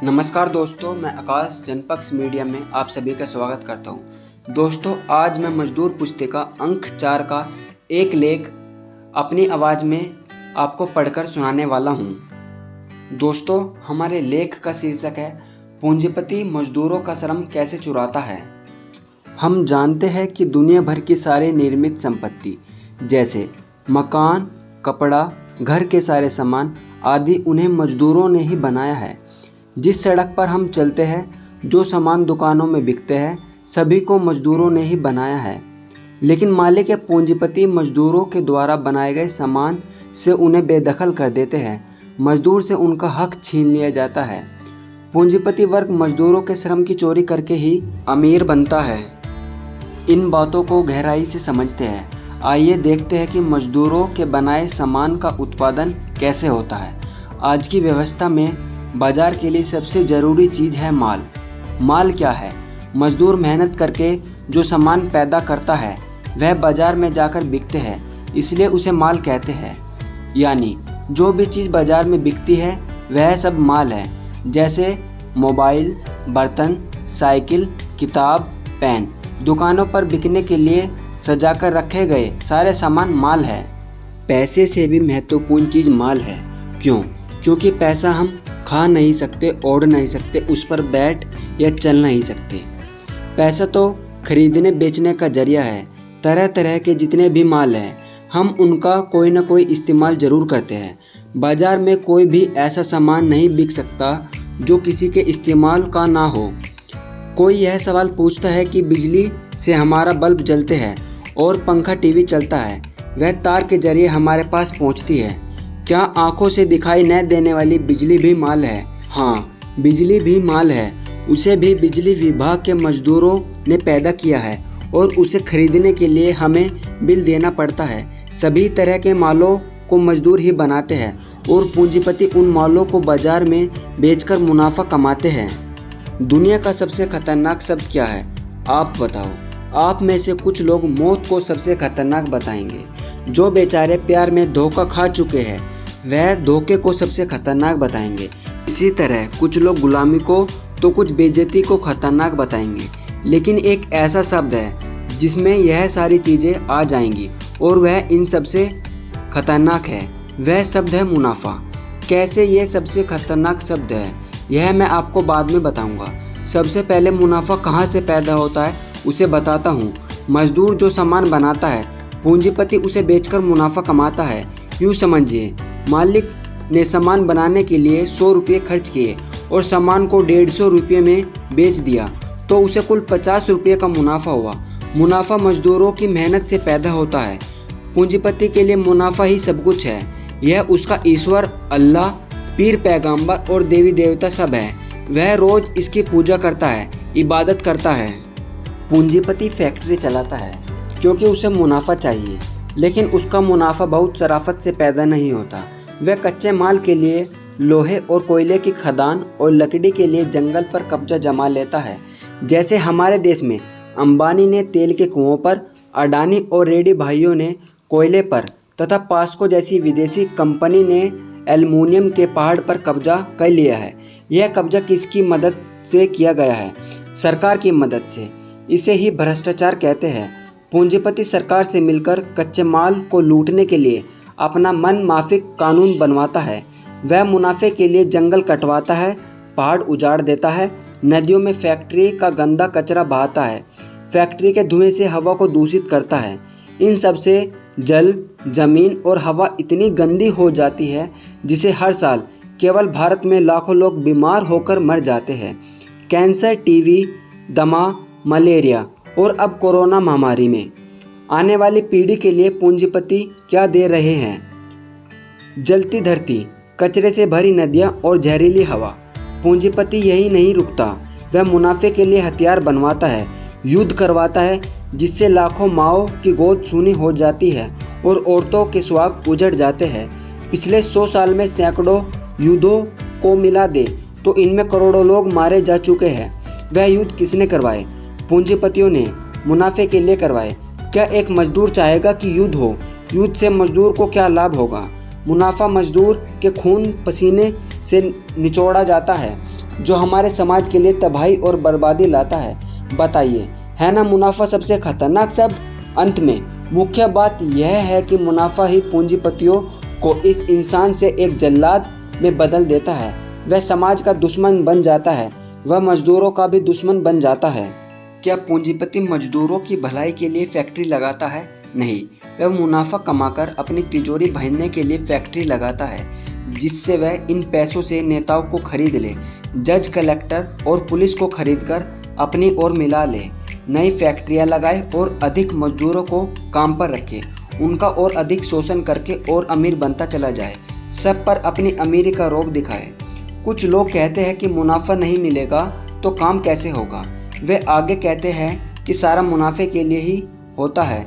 नमस्कार दोस्तों, मैं आकाश जनपक्ष मीडिया में आप सभी का स्वागत करता हूं। दोस्तों, आज मैं मजदूर पुस्तिका अंक 4 का एक लेख अपनी आवाज़ में आपको पढ़कर सुनाने वाला हूं। दोस्तों, हमारे लेख का शीर्षक है पूंजीपति मजदूरों का श्रम कैसे चुराता है। हम जानते हैं कि दुनिया भर की सारी निर्मित संपत्ति जैसे मकान, कपड़ा, घर के सारे सामान आदि उन्हें मजदूरों ने ही बनाया है। जिस सड़क पर हम चलते हैं, जो सामान दुकानों में बिकते हैं, सभी को मजदूरों ने ही बनाया है। लेकिन मालिक या पूंजीपति मजदूरों के द्वारा बनाए गए सामान से उन्हें बेदखल कर देते हैं। मजदूर से उनका हक छीन लिया जाता है। पूंजीपति वर्ग मजदूरों के श्रम की चोरी करके ही अमीर बनता है। इन बातों को गहराई से समझते हैं। आइए देखते हैं कि मजदूरों के बनाए सामान का उत्पादन कैसे होता है। आज की व्यवस्था में बाजार के लिए सबसे ज़रूरी चीज़ है माल। माल क्या है? मजदूर मेहनत करके जो सामान पैदा करता है वह बाज़ार में जाकर बिकते हैं, इसलिए उसे माल कहते हैं। यानी जो भी चीज़ बाज़ार में बिकती है वह सब माल है। जैसे मोबाइल, बर्तन, साइकिल, किताब, पेन। दुकानों पर बिकने के लिए सजाकर रखे गए सारे सामान माल है। पैसे से भी महत्वपूर्ण चीज़ माल है। क्यों? क्योंकि पैसा हम खा नहीं सकते, ओढ़ नहीं सकते, उस पर बैठ या चल नहीं सकते। पैसा तो खरीदने बेचने का जरिया है। तरह तरह के जितने भी माल हैं, हम उनका कोई ना कोई इस्तेमाल ज़रूर करते हैं। बाज़ार में कोई भी ऐसा सामान नहीं बिक सकता जो किसी के इस्तेमाल का ना हो। कोई यह सवाल पूछता है कि बिजली से हमारा बल्ब जलते हैं और पंखा, टीवी चलता है, वह तार के जरिए हमारे पास पहुंचती है। क्या आंखों से दिखाई न देने वाली बिजली भी माल है? हाँ, बिजली भी माल है। उसे भी बिजली विभाग के मजदूरों ने पैदा किया है और उसे खरीदने के लिए हमें बिल देना पड़ता है। सभी तरह के मालों को मजदूर ही बनाते हैं और पूंजीपति उन मालों को बाजार में बेचकर मुनाफा कमाते हैं। दुनिया का सबसे खतरनाक शब्द क्या है? आप बताओ। आप में से कुछ लोग मौत को सबसे खतरनाक बताएंगे। जो बेचारे प्यार में धोखा खा चुके हैं वह धोखे को सबसे खतरनाक बताएंगे। इसी तरह कुछ लोग गुलामी को तो कुछ बेइज्जती को खतरनाक बताएंगे। लेकिन एक ऐसा शब्द है जिसमें यह सारी चीज़ें आ जाएंगी और वह इन सबसे खतरनाक है। वह शब्द है मुनाफा। कैसे ये सबसे खतरनाक शब्द है यह मैं आपको बाद में बताऊंगा। सबसे पहले मुनाफा कहाँ से पैदा होता है उसे बताता हूँ। मजदूर जो सामान बनाता है, पूंजीपति उसे बेचकर मुनाफा कमाता है। यूँ समझिए, मालिक ने सामान बनाने के लिए 100 रुपये खर्च किए और सामान को 150 रुपये में बेच दिया तो उसे कुल 50 रुपये का मुनाफा हुआ। मुनाफा मजदूरों की मेहनत से पैदा होता है। पूंजीपति के लिए मुनाफा ही सब कुछ है। यह उसका ईश्वर, अल्लाह, पीर, पैगंबर और देवी देवता सब है। वह रोज़ इसकी पूजा करता है, इबादत करता है। पूंजीपति फैक्ट्री चलाता है क्योंकि उसे मुनाफा चाहिए, लेकिन उसका मुनाफा बहुत शराफत से पैदा नहीं होता। वह कच्चे माल के लिए लोहे और कोयले की खदान और लकड़ी के लिए जंगल पर कब्जा जमा लेता है। जैसे हमारे देश में अंबानी ने तेल के कुओं पर, अडानी और रेड्डी भाइयों ने कोयले पर तथा पास्को जैसी विदेशी कंपनी ने एल्युमिनियम के पहाड़ पर कब्जा कर लिया है। यह कब्जा किसकी मदद से किया गया है? सरकार की मदद से। इसे ही भ्रष्टाचार कहते हैं। पूंजीपति सरकार से मिलकर कच्चे माल को लूटने के लिए अपना मन माफिक कानून बनवाता है। वह मुनाफे के लिए जंगल कटवाता है, पहाड़ उजाड़ देता है, नदियों में फैक्ट्री का गंदा कचरा बहाता है, फैक्ट्री के धुएं से हवा को दूषित करता है। इन सब से जल, जमीन और हवा इतनी गंदी हो जाती है जिसे हर साल केवल भारत में लाखों लोग बीमार होकर मर जाते हैं। कैंसर, टीबी, दमा, मलेरिया और अब कोरोना महामारी में। आने वाली पीढ़ी के लिए पूंजीपति क्या दे रहे हैं? जलती धरती, कचरे से भरी नदियाँ और जहरीली हवा। पूंजीपति यही नहीं रुकता, वह मुनाफे के लिए हथियार बनवाता है, युद्ध करवाता है जिससे लाखों माओं की गोद सूनी हो जाती है और औरतों के सुहाग उजड़ जाते हैं। पिछले 100 साल में सैकड़ों युद्धों को मिला दे तो इनमें करोड़ों लोग मारे जा चुके हैं। वह युद्ध किसने करवाए? पूंजीपतियों ने मुनाफे के लिए करवाए। क्या एक मजदूर चाहेगा कि युद्ध हो? युद्ध से मजदूर को क्या लाभ होगा? मुनाफा मजदूर के खून पसीने से निचोड़ा जाता है। जो हमारे समाज के लिए तबाही और बर्बादी लाता है। बताइए, है ना मुनाफा सबसे खतरनाक शब्द? अंत में मुख्य बात यह है कि मुनाफा ही पूंजीपतियों को इस इंसान से एक जल्लाद में बदल देता है। वह समाज का दुश्मन बन जाता है, वह मजदूरों का भी दुश्मन बन जाता है। क्या पूंजीपति मजदूरों की भलाई के लिए फैक्ट्री लगाता है? नहीं, वह मुनाफा कमाकर अपनी तिजोरी भरने के लिए फैक्ट्री लगाता है, जिससे वह इन पैसों से नेताओं को खरीद ले, जज, कलेक्टर और पुलिस को खरीदकर अपनी ओर मिला ले, नई फैक्ट्रियां लगाए और अधिक मजदूरों को काम पर रखे, उनका और अधिक शोषण करके और अमीर बनता चला जाए, सब पर अपनी अमीरी का रोब दिखाए। कुछ लोग कहते हैं कि मुनाफा नहीं मिलेगा तो काम कैसे होगा। वे आगे कहते हैं कि सारा मुनाफे के लिए ही होता है।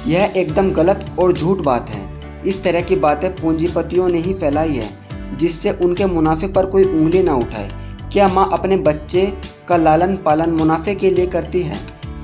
यह एकदम गलत और झूठ बात है। इस तरह की बातें पूंजीपतियों ने ही फैलाई है, जिससे उनके मुनाफे पर कोई उंगली ना उठाए। क्या माँ अपने बच्चे का लालन पालन मुनाफे के लिए करती है?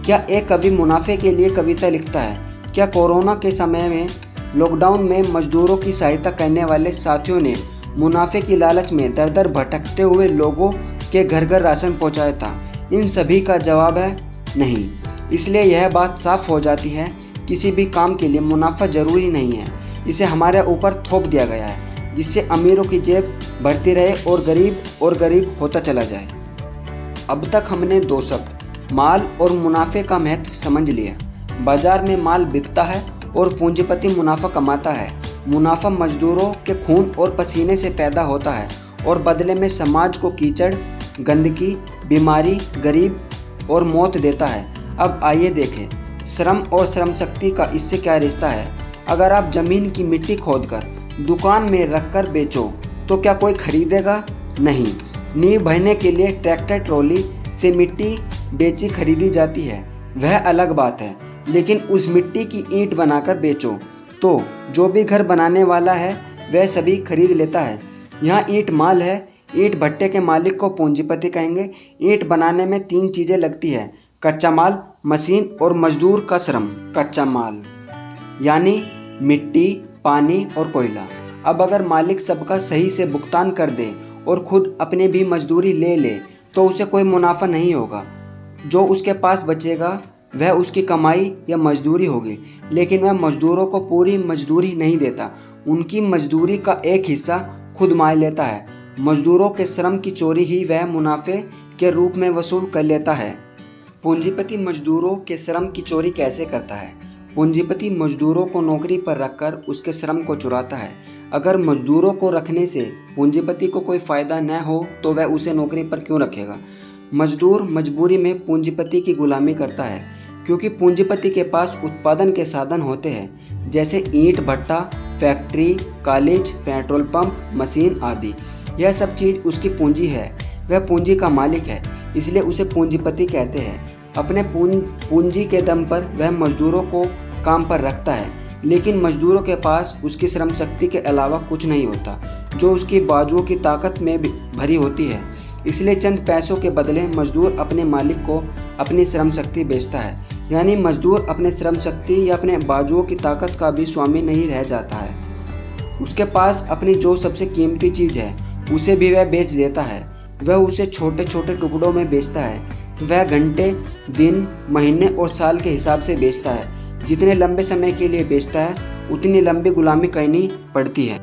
क्या एक कवि मुनाफे के लिए कविता लिखता है? क्या कोरोना के समय में, लॉकडाउन में मजदूरों की सहायता करने वाले साथियों ने मुनाफे की लालच में दर दर भटकते हुए लोगों के घर घर राशन पहुँचाया था? इन सभी का जवाब है नहीं। इसलिए यह बात साफ हो जाती है, किसी भी काम के लिए मुनाफा जरूरी नहीं है। इसे हमारे ऊपर थोप दिया गया है, जिससे अमीरों की जेब बढ़ती रहे और गरीब होता चला जाए। अब तक हमने दो शब्द, माल और मुनाफे का महत्व समझ लिया। बाजार में माल बिकता है और पूंजीपति मुनाफा कमाता है। मुनाफा मजदूरों के खून और पसीने से पैदा होता है और बदले में समाज को कीचड़, गंदगी, बीमारी, गरीब और मौत देता है। अब आइए देखें, श्रम और श्रम शक्ति का इससे क्या रिश्ता है। अगर आप ज़मीन की मिट्टी खोदकर दुकान में रखकर बेचो तो क्या कोई खरीदेगा? नहीं। नींव भरने के लिए ट्रैक्टर ट्रॉली से मिट्टी बेची खरीदी जाती है, वह अलग बात है। लेकिन उस मिट्टी की ईंट बनाकर बेचो तो जो भी घर बनाने वाला है वह सभी खरीद लेता है। यहाँ ईंट माल है। ईंट भट्टे के मालिक को पूंजीपति कहेंगे। ईंट बनाने में 3 चीज़ें लगती है, कच्चा माल, मशीन और मजदूर का श्रम। कच्चा माल यानी मिट्टी, पानी और कोयला। अब अगर मालिक सबका सही से भुगतान कर दे और खुद अपने भी मजदूरी ले ले तो उसे कोई मुनाफा नहीं होगा। जो उसके पास बचेगा वह उसकी कमाई या मजदूरी होगी, लेकिन वह मजदूरों को पूरी मजदूरी नहीं देता। उनकी मजदूरी का एक हिस्सा खुद मार लेता है। मजदूरों के श्रम की चोरी ही वह मुनाफे के रूप में वसूल कर लेता है। पूंजीपति मजदूरों के श्रम की चोरी कैसे करता है? पूंजीपति मजदूरों को नौकरी पर रखकर उसके श्रम को चुराता है। अगर मजदूरों को रखने से पूंजीपति को कोई फ़ायदा न हो तो वह उसे नौकरी पर क्यों रखेगा? मजदूर मजबूरी में पूंजीपति की गुलामी करता है, क्योंकि पूंजीपति के पास उत्पादन के साधन होते हैं, जैसे ईंट भट्टा, factory, college, petrol pump, machine आदि। यह सब चीज़ उसकी पूंजी है। वह पूंजी का मालिक है, इसलिए उसे पूंजीपति कहते हैं। अपने पूंजी के दम पर वह मजदूरों को काम पर रखता है, लेकिन मजदूरों के पास उसकी श्रम शक्ति के अलावा कुछ नहीं होता, जो उसकी बाजुओं की ताकत में भरी होती है। इसलिए चंद पैसों के बदले मजदूर अपने मालिक को अपनी श्रम शक्ति बेचता है। यानी मजदूर अपने श्रम शक्ति या अपने बाजुओं की ताकत का भी स्वामी नहीं रह जाता है। उसके पास अपनी जो सबसे कीमती चीज़ है उसे भी वह बेच देता है। वह उसे छोटे छोटे टुकड़ों में बेचता है। वह घंटे, दिन, महीने और साल के हिसाब से बेचता है। जितने लंबे समय के लिए बेचता है उतनी लंबी गुलामी करनी पड़ती है।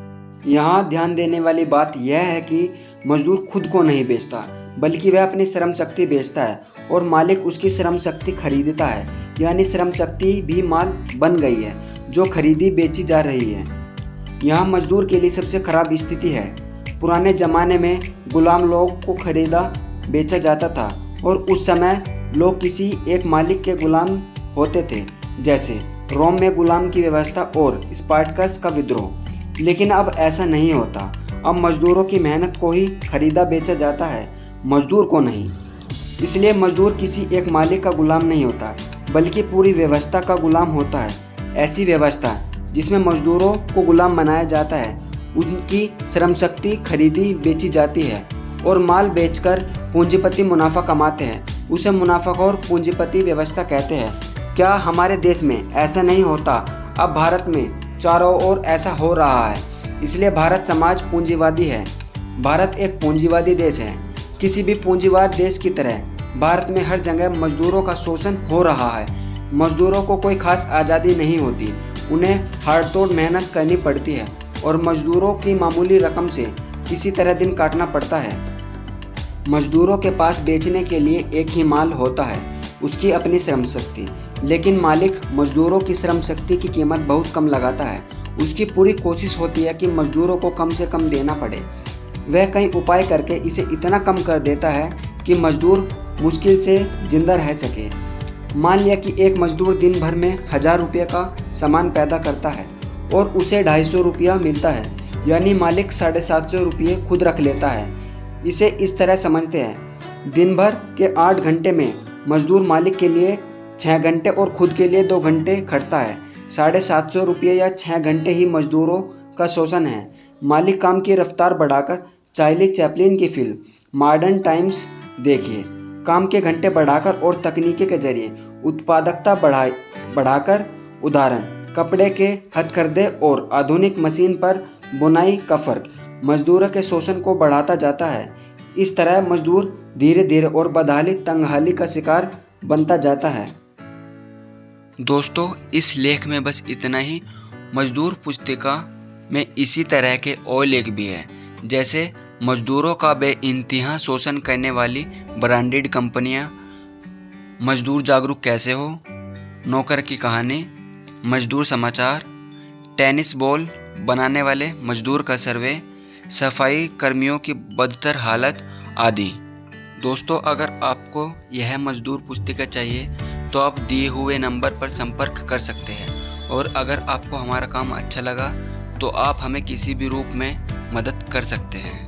यहाँ ध्यान देने वाली बात यह है कि मजदूर खुद को नहीं बेचता, बल्कि वह अपनी श्रम शक्ति बेचता है और मालिक उसकी श्रम शक्ति खरीदता है। यानी श्रम शक्ति भी माल बन गई है जो खरीदी बेची जा रही है। यहाँ मजदूर के लिए सबसे खराब स्थिति है। पुराने ज़माने में गुलाम लोगों को खरीदा बेचा जाता था और उस समय लोग किसी एक मालिक के गुलाम होते थे, जैसे रोम में गुलाम की व्यवस्था और स्पार्टकस का विद्रोह। लेकिन अब ऐसा नहीं होता। अब मजदूरों की मेहनत को ही खरीदा बेचा जाता है, मजदूर को नहीं। इसलिए मजदूर किसी एक मालिक का गुलाम नहीं होता, बल्कि पूरी व्यवस्था का गुलाम होता है। ऐसी व्यवस्था जिसमें मजदूरों को गुलाम बनाया जाता है, उनकी श्रम शक्ति खरीदी बेची जाती है और माल बेचकर पूंजीपति मुनाफा कमाते हैं, उसे मुनाफाखोर पूंजीपति व्यवस्था कहते हैं। क्या हमारे देश में ऐसा नहीं होता? अब भारत में चारों ओर ऐसा हो रहा है। इसलिए भारत समाज पूंजीवादी है। भारत एक पूंजीवादी देश है। किसी भी पूंजीवाद देश की तरह भारत में हर जगह मजदूरों का शोषण हो रहा है। मजदूरों को कोई खास आज़ादी नहीं होती, उन्हें हाड़तोड़ मेहनत करनी पड़ती है और मजदूरों की मामूली रकम से किसी तरह दिन काटना पड़ता है। मजदूरों के पास बेचने के लिए एक ही माल होता है, उसकी अपनी श्रम शक्ति। लेकिन मालिक मजदूरों की श्रम शक्ति की कीमत बहुत कम लगाता है। उसकी पूरी कोशिश होती है कि मजदूरों को कम से कम देना पड़े। वह कई उपाय करके इसे इतना कम कर देता है कि मजदूर मुश्किल से जिंदा रह सके। मान लिया कि एक मजदूर दिन भर में 1000 रुपये का सामान पैदा करता है और उसे 250 रुपया मिलता है, यानी मालिक 750 रुपये खुद रख लेता है। इसे इस तरह समझते हैं, दिन भर के 8 घंटे में मजदूर मालिक के लिए 6 घंटे और खुद के लिए 2 घंटे खटता है। 750 रुपये या 6 घंटे ही मजदूरों का शोषण है। मालिक काम की रफ्तार बढ़ाकर चार्ली चैपलिन की फिल्म मॉडर्न टाइम्स देखिए। काम के घंटे बढ़ाकर और तकनीकी के जरिए उत्पादकता बढ़ाकर, उदाहरण कपड़े के हथकरघे और आधुनिक मशीन पर बुनाई का फर्क मजदूरों के शोषण को बढ़ाता जाता है। इस तरह मजदूर धीरे धीरे और बदहाली तंगहाली का शिकार बनता जाता है। दोस्तों, इस लेख में बस इतना ही। मजदूर पुस्तिका में इसी तरह के और लेख भी हैं, जैसे मजदूरों का बेइंतहा शोषण करने वाली ब्रांडेड कंपनियां, मजदूर जागरूक कैसे हो, नौकर की कहानी, मजदूर समाचार, टेनिस बॉल बनाने वाले मजदूर का सर्वे, सफाई कर्मियों की बदतर हालत आदि। दोस्तों, अगर आपको यह मजदूर पुस्तिका चाहिए तो आप दिए हुए नंबर पर संपर्क कर सकते हैं। और अगर आपको हमारा काम अच्छा लगा तो आप हमें किसी भी रूप में मदद कर सकते हैं।